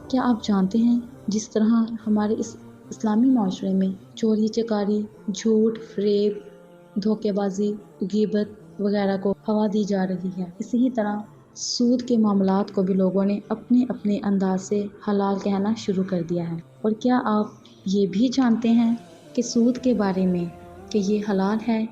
کیا آپ جانتے ہیں جس طرح ہمارے اس اسلامی معاشرے میں چوری چکاری، جھوٹ، فریب، دھوکے بازی، غیبت وغیرہ کو ہوا دی جا رہی ہے، اسی ہی طرح سود کے معاملات کو بھی لوگوں نے اپنے اپنے انداز سے حلال کہنا شروع کر دیا ہے۔ اور کیا آپ یہ بھی جانتے ہیں کہ سود کے بارے میں کہ یہ حلال ہے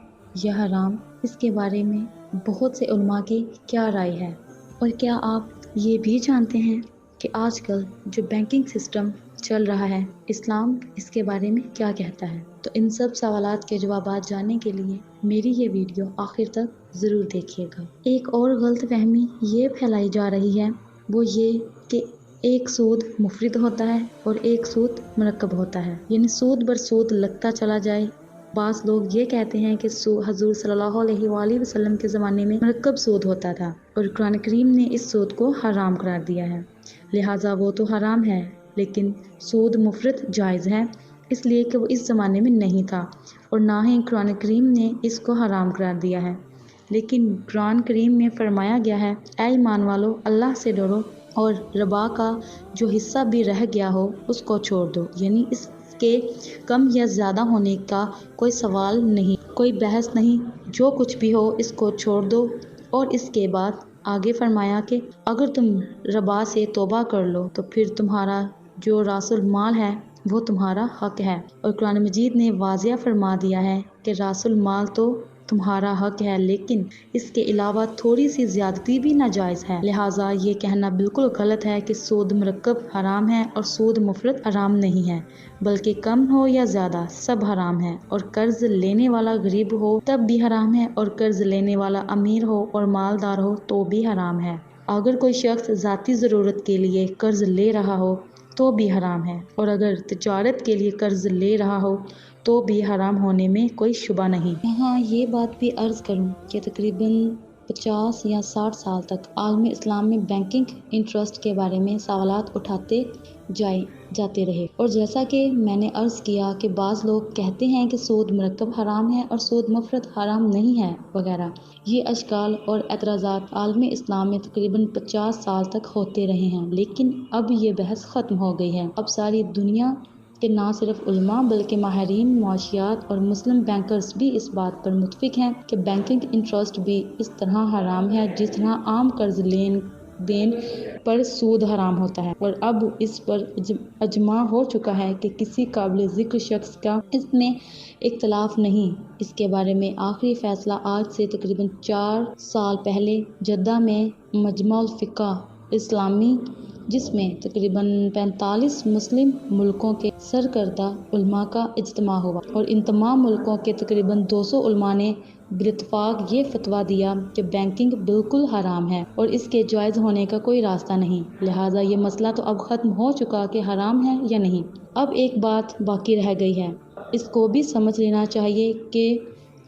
یا حرام، اس کے بارے میں بہت سے علماء کی کیا رائے ہے؟ اور کیا آپ یہ بھی جانتے ہیں کہ آج کل جو بینکنگ سسٹم چل رہا ہے، اسلام اس کے بارے میں کیا کہتا ہے؟ تو ان سب سوالات کے جوابات جاننے کے لیے میری یہ ویڈیو آخر تک ضرور دیکھیے گا۔ ایک اور غلط فہمی یہ پھیلائی جا رہی ہے، وہ یہ کہ ایک سود مفرد ہوتا ہے اور ایک سود مرکب ہوتا ہے، یعنی سود بر سود لگتا چلا جائے۔ بعض لوگ یہ کہتے ہیں کہ حضور صلی اللہ علیہ وآلہ وسلم کے زمانے میں مرکب سود ہوتا تھا اور قرآن کریم نے اس سود کو حرام قرار دیا ہے، لہٰذا وہ تو حرام ہے، لیکن سود مفرد جائز ہے، اس لیے کہ وہ اس زمانے میں نہیں تھا اور نہ ہی قرآن کریم نے اس کو حرام قرار دیا ہے۔ لیکن قرآن کریم میں فرمایا گیا ہے، اے ایمان والو، اللہ سے ڈرو اور ربا کا جو حصہ بھی رہ گیا ہو اس کو چھوڑ دو، یعنی اس کے کم یا زیادہ ہونے کا کوئی سوال نہیں، کوئی بحث نہیں، جو کچھ بھی ہو اس کو چھوڑ دو۔ اور اس کے بعد آگے فرمایا کہ اگر تم ربا سے توبہ کر لو تو پھر تمہارا جو راس المال ہے وہ تمہارا حق ہے، اور قرآن مجید نے واضح فرما دیا ہے کہ راس المال تو تمہارا حق ہے، لیکن اس کے علاوہ تھوڑی سی زیادتی بھی ناجائز ہے، لہٰذا یہ کہنا بالکل غلط ہے کہ سود مرکب حرام ہے اور سود مفرد حرام نہیں ہے، بلکہ کم ہو یا زیادہ سب حرام ہے، اور قرض لینے والا غریب ہو تب بھی حرام ہے اور قرض لینے والا امیر ہو اور مالدار ہو تو بھی حرام ہے۔ اگر کوئی شخص ذاتی ضرورت کے لیے قرض لے رہا ہو تو بھی حرام ہے، اور اگر تجارت کے لیے قرض لے رہا ہو تو بھی حرام ہونے میں کوئی شبہ نہیں۔ یہاں یہ بات بھی عرض کروں کہ تقریباً 50 یا 60 سال تک عالم اسلام میں بینکنگ انٹرسٹ کے بارے میں سوالات اٹھاتے جاتے رہے، اور جیسا کہ میں نے عرض کیا کہ بعض لوگ کہتے ہیں کہ سود مرکب حرام ہے اور سود مفرد حرام نہیں ہے وغیرہ۔ یہ اشکال اور اعتراضات عالم اسلام میں تقریباً 50 سال تک ہوتے رہے ہیں، لیکن اب یہ بحث ختم ہو گئی ہے۔ اب ساری دنیا کہ نہ صرف علماء بلکہ ماہرین معاشیات اور مسلم بینکرز بھی اس بات پر متفق ہیں کہ بینکنگ انٹرسٹ بھی اس طرح حرام ہے جس طرح عام قرض لین دین پر سود حرام ہوتا ہے، اور اب اس پر اجماع ہو چکا ہے کہ کسی قابل ذکر شخص کا اس میں اختلاف نہیں۔ اس کے بارے میں آخری فیصلہ آج سے تقریباً 4 سال پہلے جدہ میں مجمع الفقہ اسلامی، جس میں تقریباً 45 مسلم ملکوں کے سرکردہ علماء کا اجتماع ہوا، اور ان تمام ملکوں کے تقریباً 200 علماء نے بالاتفاق یہ فتویٰ دیا کہ بینکنگ بالکل حرام ہے اور اس کے جائز ہونے کا کوئی راستہ نہیں، لہٰذا یہ مسئلہ تو اب ختم ہو چکا کہ حرام ہے یا نہیں۔ اب ایک بات باقی رہ گئی ہے، اس کو بھی سمجھ لینا چاہیے کہ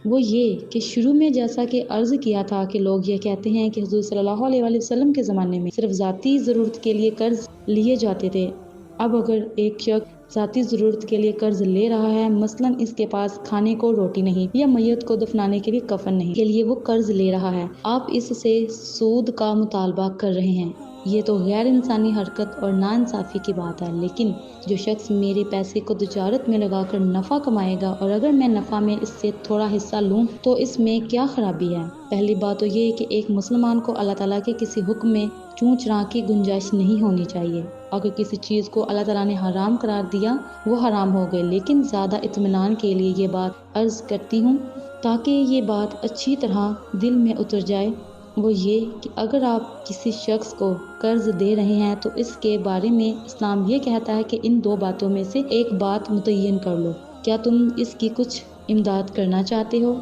وہ یہ کہ شروع میں جیسا کہ عرض کیا تھا کہ لوگ یہ کہتے ہیں کہ حضور صلی اللہ علیہ وسلم کے زمانے میں صرف ذاتی ضرورت کے لیے قرض لیے جاتے تھے۔ اب اگر ایک شخص ذاتی ضرورت کے لیے قرض لے رہا ہے، مثلاً اس کے پاس کھانے کو روٹی نہیں یا میت کو دفنانے کے لیے کفن نہیں کے لیے وہ قرض لے رہا ہے، آپ اس سے سود کا مطالبہ کر رہے ہیں، یہ تو غیر انسانی حرکت اور ناانصافی کی بات ہے۔ لیکن جو شخص میرے پیسے کو تجارت میں لگا کر نفع کمائے گا اور اگر میں نفع میں اس سے تھوڑا حصہ لوں تو اس میں کیا خرابی ہے؟ پہلی بات تو یہ ہے کہ ایک مسلمان کو اللہ تعالیٰ کے کسی حکم میں چوں چراں کی گنجائش نہیں ہونی چاہیے۔ اگر کسی چیز کو اللہ تعالیٰ نے حرام قرار دیا وہ حرام ہو گئے، لیکن زیادہ اطمینان کے لیے یہ بات عرض کرتی ہوں تاکہ یہ بات اچھی طرح دل میں اتر جائے، وہ یہ کہ اگر آپ کسی شخص کو قرض دے رہے ہیں تو اس کے بارے میں اسلام یہ کہتا ہے کہ ان 2 باتوں میں سے ایک بات متعین کر لو، کیا تم اس کی کچھ امداد کرنا چاہتے ہو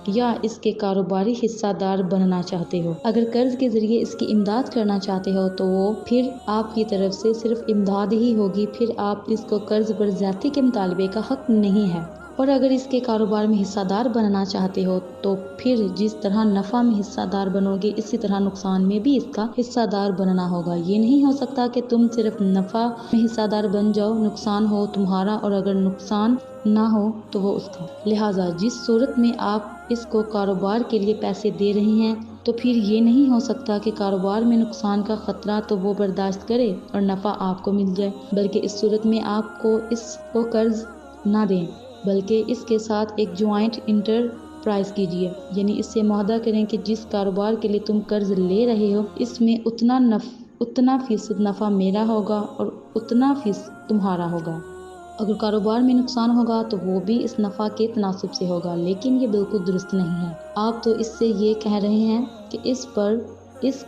یا اس کے کاروباری حصہ دار بننا چاہتے ہو؟ اگر قرض کے ذریعے اس کی امداد کرنا چاہتے ہو تو وہ پھر آپ کی طرف سے صرف امداد ہی ہوگی، پھر آپ اس کو قرض پر زیادتی کے مطالبے کا حق نہیں ہے۔ اور اگر اس کے کاروبار میں حصہ دار بننا چاہتے ہو تو پھر جس طرح نفع میں حصہ دار بنو گے اسی طرح نقصان میں بھی اس کا حصہ دار بننا ہوگا۔ یہ نہیں ہو سکتا کہ تم صرف نفع میں حصہ دار بن جاؤ، نقصان ہو تمہارا اور اگر نقصان نہ ہو تو وہ اس کا۔ لہٰذا جس صورت میں آپ اس کو کاروبار کے لیے پیسے دے رہے ہیں تو پھر یہ نہیں ہو سکتا کہ کاروبار میں نقصان کا خطرہ تو وہ برداشت کرے اور نفع آپ کو مل جائے، بلکہ اس صورت میں آپ کو اس کو قرض نہ دیں، بلکہ اس کے ساتھ ایک جوائنٹ انٹرپرائز کیجیے، یعنی اس سے معاہدہ کریں کہ جس کاروبار کے لیے تم قرض لے رہے ہو اس میں اتنا فیصد نفع میرا ہوگا اور اتنا فیصد تمہارا ہوگا۔ اگر کاروبار میں نقصان ہوگا تو وہ بھی اس نفع کے تناسب سے ہوگا، لیکن یہ بالکل درست نہیں ہے۔ آپ تو اس سے یہ کہہ رہے ہیں کہ اس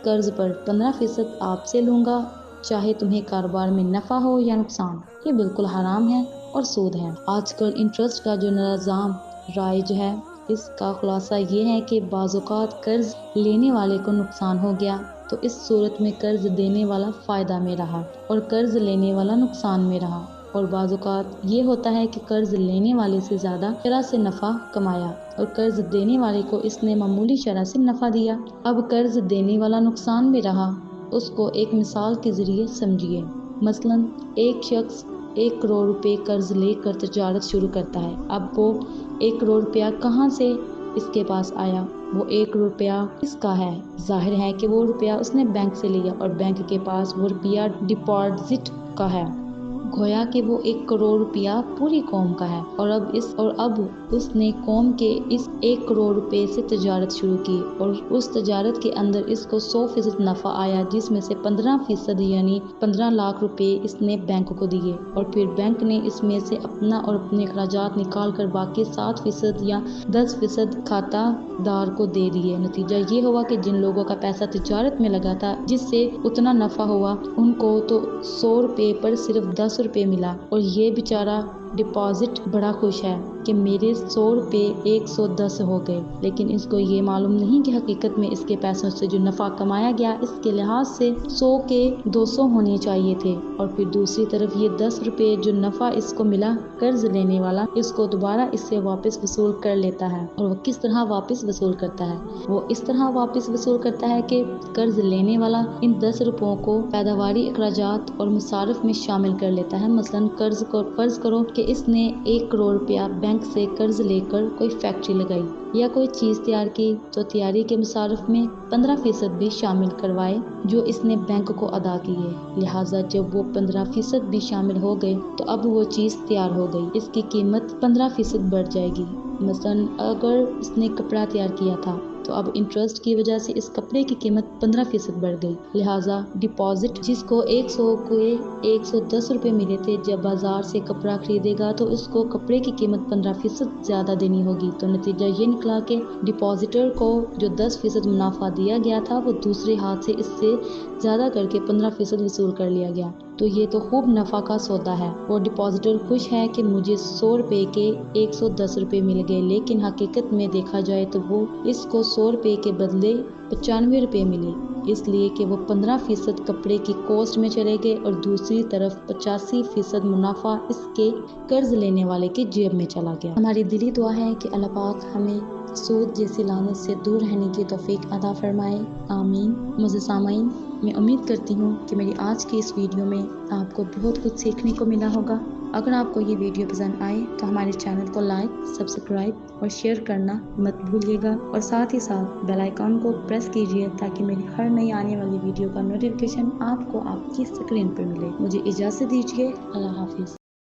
قرض پر 15% آپ سے لوں گا، چاہے تمہیں کاروبار میں نفع ہو یا نقصان۔ یہ بالکل حرام ہے اور سود ہے۔ آج کل انٹرسٹ کا جو نظام رائج ہے، اس کا خلاصہ یہ ہے کہ بعض اوقات قرض لینے والے کو نقصان ہو گیا تو اس صورت میں قرض دینے والا فائدہ میں رہا اور قرض لینے والا نقصان میں رہا، اور بعض اوقات یہ ہوتا ہے کہ قرض لینے والے سے زیادہ شرح سے نفع کمایا اور قرض دینے والے کو اس نے معمولی شرح سے نفع دیا۔ اب قرض دینے والا نقصان میں رہا، اس کو ایک مثال کے ذریعے سمجھیے۔ مثلا ایک شخص 1 کروڑ روپے قرض لے کر تجارت شروع کرتا ہے۔ اب وہ 1 کروڑ روپیہ کہاں سے اس کے پاس آیا؟ وہ 1 کروڑ روپیہ کس کا ہے؟ ظاہر ہے کہ وہ روپیہ اس نے بینک سے لیا اور بینک کے پاس وہ روپیہ ڈپازٹ کا ہے، گویا کہ وہ 1 کروڑ روپیہ پوری قوم کا ہے، اور اب اس نے قوم کے اس 1 کروڑ روپے سے تجارت شروع کی اور اس تجارت کے اندر اس کو 100% نفع آیا، جس میں سے 15% یعنی 15 لاکھ روپے اس نے بینک کو دیے، اور پھر بینک نے اس میں سے اپنا اور اپنے اخراجات نکال کر باقی 7% یا 10% کھاتہ دار کو دے دیے۔ نتیجہ یہ ہوا کہ جن لوگوں کا پیسہ تجارت میں لگا تھا، جس سے اتنا نفع ہوا، ان کو تو 100 روپے پر صرف 10 روپے ملا، اور یہ بیچارہ ڈپازٹ بڑا خوش ہے کہ میرے 100 روپے 110 ہو گئے، لیکن اس کو یہ معلوم نہیں کہ حقیقت میں اس کے پیسوں سے جو نفع کمایا گیا اس کے لحاظ سے 100 کے 200 ہونے چاہیے تھے، اور پھر دوسری طرف یہ 10 روپے جو نفع اس کو ملا قرض لینے والا، اس کو دوبارہ اس سے واپس وصول کر لیتا ہے۔ اور وہ کس طرح واپس وصول کرتا ہے؟ وہ اس طرح واپس وصول کرتا ہے کہ قرض لینے والا ان 10 روپوں کو پیداواری اخراجات اور مصارف میں شامل کر لیتا ہے۔ مثلا فرض کرو کہ اس نے 1 کروڑ روپیہ بینک سے قرض لے کر کوئی فیکٹری لگائی یا کوئی چیز تیار کی، تو تیاری کے مصارف میں 15% بھی شامل کروائے جو اس نے بینک کو ادا کیے۔ لہٰذا جب وہ 15% بھی شامل ہو گئے تو اب وہ چیز تیار ہو گئی، اس کی قیمت 15% بڑھ جائے گی۔ مثلا اگر اس نے کپڑا تیار کیا تھا تو اب انٹرسٹ کی وجہ سے اس کپڑے کی قیمت 15% بڑھ گئی، لہٰذا ڈپازٹ جس کو 100 کے 110 روپے ملے تھے، جب بازار سے کپڑا خریدے گا تو اس کو کپڑے کی قیمت 15% زیادہ دینی ہوگی۔ تو نتیجہ یہ نکلا کہ ڈپازیٹر کو جو 10% منافع دیا گیا تھا وہ دوسرے ہاتھ سے اس سے زیادہ کر کے 15% وصول کر لیا گیا۔ تو یہ تو خوب نفع کا سودا ہے۔ وہ ڈپازیٹر خوش ہے کہ مجھے 100 روپے کے 110 روپے مل گئے، لیکن حقیقت میں دیکھا جائے تو وہ اس کو 100 روپے کے بدلے 95 روپے ملے، اس لیے کہ وہ 15% کپڑے کی کاسٹ میں چلے گئے اور دوسری طرف 85% منافع اس کے قرض لینے والے کے جیب میں چلا گیا۔ ہماری دلی دعا ہے کہ اللہ پاک ہمیں سود جیسی لعنت سے دور رہنے کی توفیق عطا فرمائے، آمین۔ معزز سامعین، میں امید کرتی ہوں کہ میری آج کی اس ویڈیو میں آپ کو بہت کچھ سیکھنے کو ملا ہوگا۔ اگر آپ کو یہ ویڈیو پسند آئے تو ہمارے چینل کو لائک، سبسکرائب اور شیئر کرنا مت بھولیے گا، اور ساتھ ہی ساتھ بیل آئیکن کو پریس کیجیے تاکہ میری ہر نئی آنے والی ویڈیو کا نوٹیفیکیشن آپ کو آپ کی اسکرین پر ملے۔ مجھے اجازت دیجیے، اللہ حافظ۔